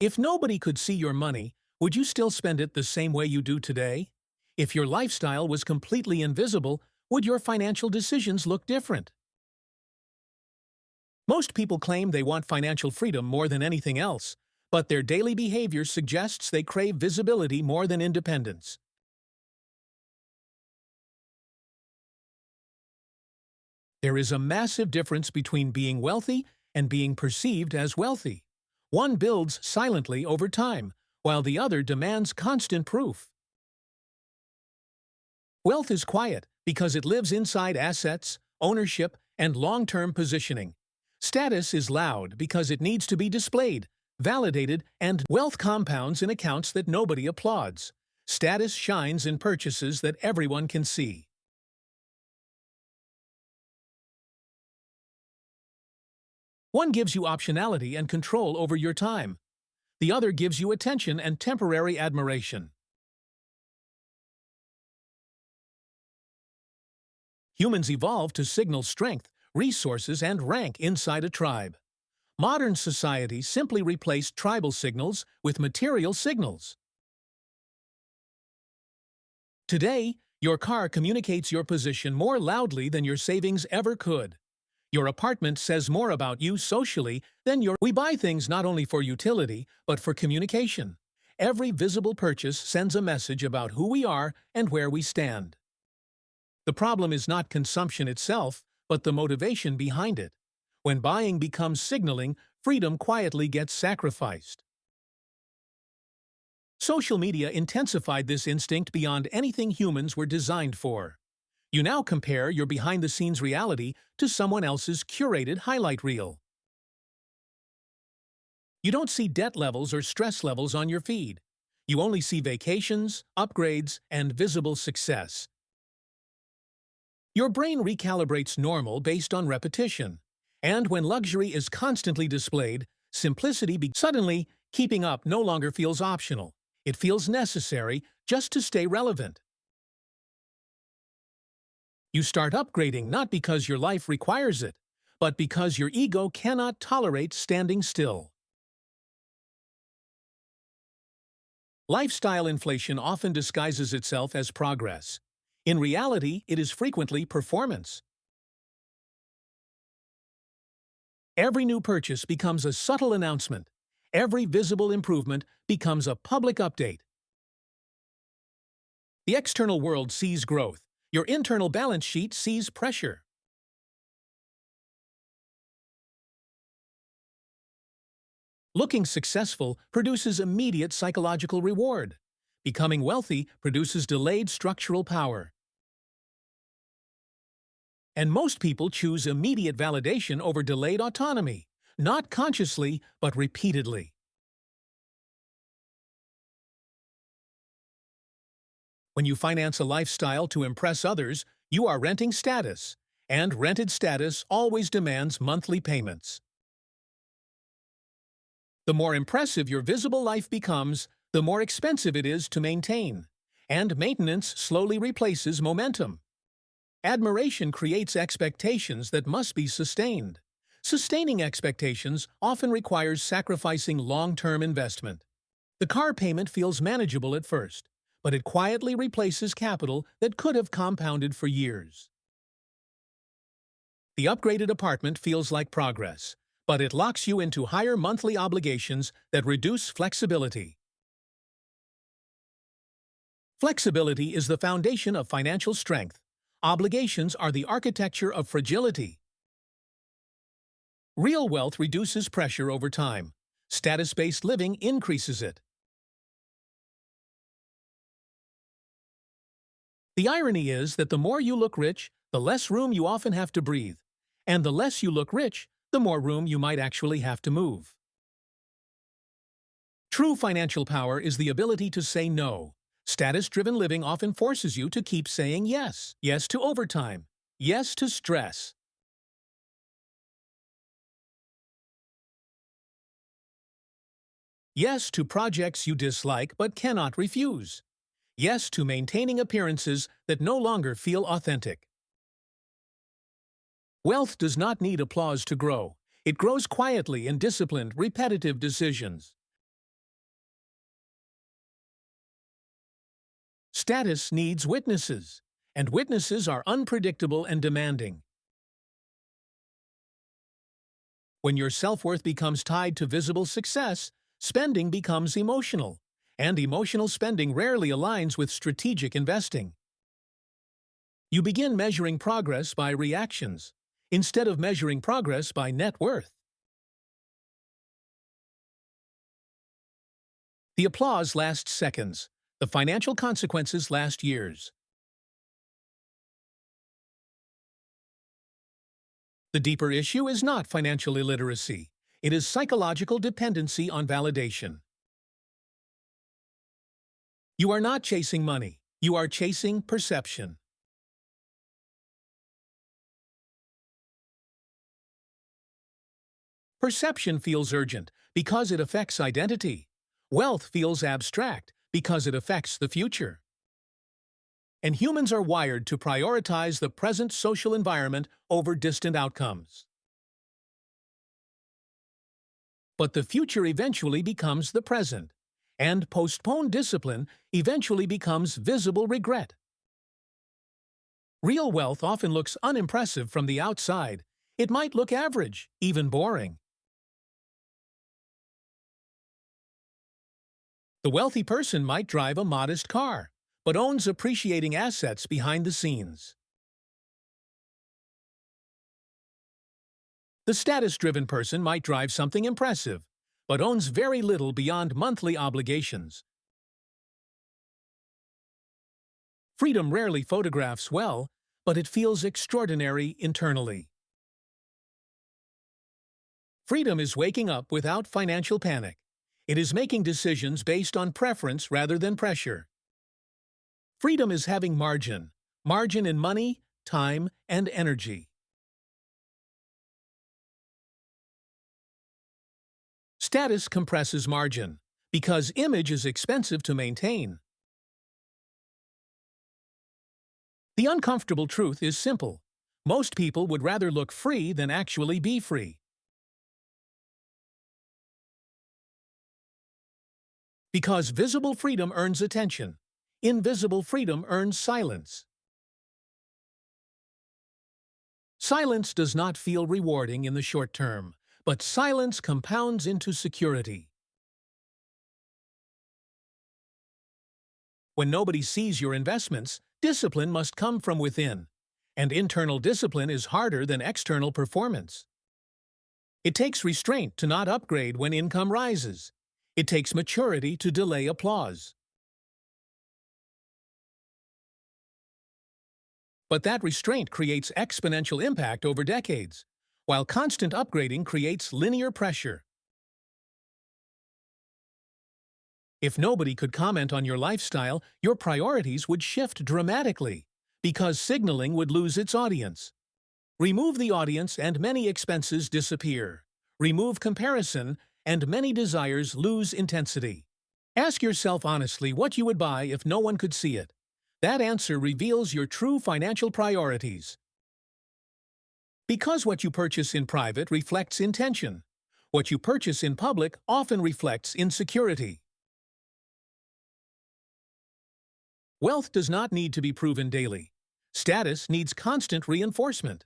If nobody could see your money, would you still spend it the same way you do today? If your lifestyle was completely invisible, would your financial decisions look different? Most people claim they want financial freedom more than anything else, but their daily behavior suggests they crave visibility more than independence. There is a massive difference between being wealthy and being perceived as wealthy. One builds silently over time, while the other demands constant proof. Wealth is quiet because it lives inside assets, ownership, and long-term positioning. Status is loud because it needs to be displayed, validated, and wealth compounds in accounts that nobody applauds. Status shines in purchases that everyone can see. One gives you optionality and control over your time. The other gives you attention and temporary admiration. Humans evolved to signal strength, resources, and rank inside a tribe. Modern society simply replaced tribal signals with material signals. Today, your car communicates your position more loudly than your savings ever could. Your apartment says more about you socially than your... We buy things not only for utility, but for communication. Every visible purchase sends a message about who we are and where we stand. The problem is not consumption itself, but the motivation behind it. When buying becomes signaling, freedom quietly gets sacrificed. Social media intensified this instinct beyond anything humans were designed for. You now compare your behind-the-scenes reality to someone else's curated highlight reel. You don't see debt levels or stress levels on your feed. You only see vacations, upgrades, and visible success. Your brain recalibrates normal based on repetition. And when luxury is constantly displayed, suddenly, keeping up no longer feels optional. It feels necessary just to stay relevant. You start upgrading not because your life requires it, but because your ego cannot tolerate standing still. Lifestyle inflation often disguises itself as progress. In reality, it is frequently performance. Every new purchase becomes a subtle announcement. Every visible improvement becomes a public update. The external world sees growth. Your internal balance sheet sees pressure. Looking successful produces immediate psychological reward. Becoming wealthy produces delayed structural power. And most people choose immediate validation over delayed autonomy, not consciously, but repeatedly. When you finance a lifestyle to impress others, you are renting status, and rented status always demands monthly payments. The more impressive your visible life becomes, the more expensive it is to maintain, and maintenance slowly replaces momentum. Admiration creates expectations that must be sustained. Sustaining expectations often requires sacrificing long-term investment. The car payment feels manageable at first, but it quietly replaces capital that could have compounded for years. The upgraded apartment feels like progress, but it locks you into higher monthly obligations that reduce flexibility. Flexibility is the foundation of financial strength. Obligations are the architecture of fragility. Real wealth reduces pressure over time. Status-based living increases it. The irony is that the more you look rich, the less room you often have to breathe. And the less you look rich, the more room you might actually have to move. True financial power is the ability to say no. Status-driven living often forces you to keep saying yes. Yes to overtime. Yes to stress. Yes to projects you dislike but cannot refuse. Yes to maintaining appearances that no longer feel authentic. Wealth does not need applause to grow. It grows quietly in disciplined, repetitive decisions. Status needs witnesses, and witnesses are unpredictable and demanding. When your self-worth becomes tied to visible success, spending becomes emotional, and emotional spending rarely aligns with strategic investing. You begin measuring progress by reactions, instead of measuring progress by net worth. The applause lasts seconds. The financial consequences last years. The deeper issue is not financial illiteracy. It is psychological dependency on validation. You are not chasing money. You are chasing perception. Perception feels urgent because it affects identity. Wealth feels abstract because it affects the future. And humans are wired to prioritize the present social environment over distant outcomes. But the future eventually becomes the present, and postponed discipline eventually becomes visible regret. Real wealth often looks unimpressive from the outside. It might look average, even boring. The wealthy person might drive a modest car, but owns appreciating assets behind the scenes. The status-driven person might drive something impressive, but owns very little beyond monthly obligations. Freedom rarely photographs well, but it feels extraordinary internally. Freedom is waking up without financial panic. It is making decisions based on preference rather than pressure. Freedom is having margin in money, time, and energy. Status compresses margin because image is expensive to maintain. The uncomfortable truth is simple. Most people would rather look free than actually be free. Because visible freedom earns attention, invisible freedom earns silence. Silence does not feel rewarding in the short term, but silence compounds into security. When nobody sees your investments, discipline must come from within, and internal discipline is harder than external performance. It takes restraint to not upgrade when income rises. It takes maturity to delay applause. But that restraint creates exponential impact over decades, while constant upgrading creates linear pressure. If nobody could comment on your lifestyle, your priorities would shift dramatically, because signaling would lose its audience. Remove the audience and many expenses disappear. Remove comparison, and many desires lose intensity. Ask yourself honestly what you would buy if no one could see it. That answer reveals your true financial priorities. Because what you purchase in private reflects intention, what you purchase in public often reflects insecurity. Wealth does not need to be proven daily. Status needs constant reinforcement.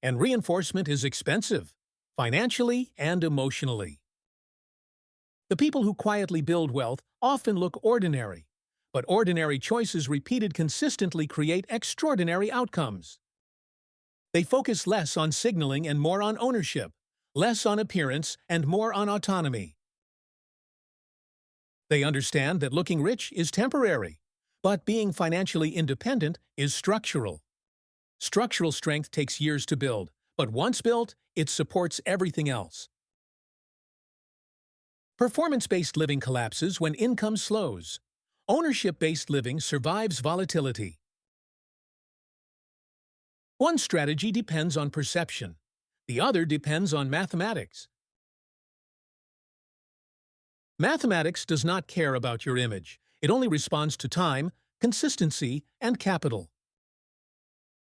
And reinforcement is expensive, financially and emotionally. The people who quietly build wealth often look ordinary, but ordinary choices repeated consistently create extraordinary outcomes. They focus less on signaling and more on ownership, less on appearance and more on autonomy. They understand that looking rich is temporary, but being financially independent is structural. Structural strength takes years to build, but once built, it supports everything else. Performance-based living collapses when income slows. Ownership-based living survives volatility. One strategy depends on perception. The other depends on mathematics. Mathematics does not care about your image. It only responds to time, consistency, and capital.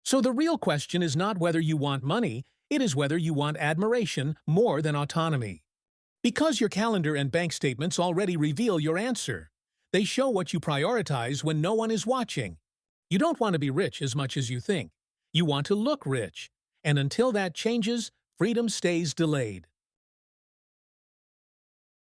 So the real question is not whether you want money, it is whether you want admiration more than autonomy. Because your calendar and bank statements already reveal your answer. They show what you prioritize when no one is watching. You don't want to be rich as much as you think. You want to look rich. And until that changes, freedom stays delayed.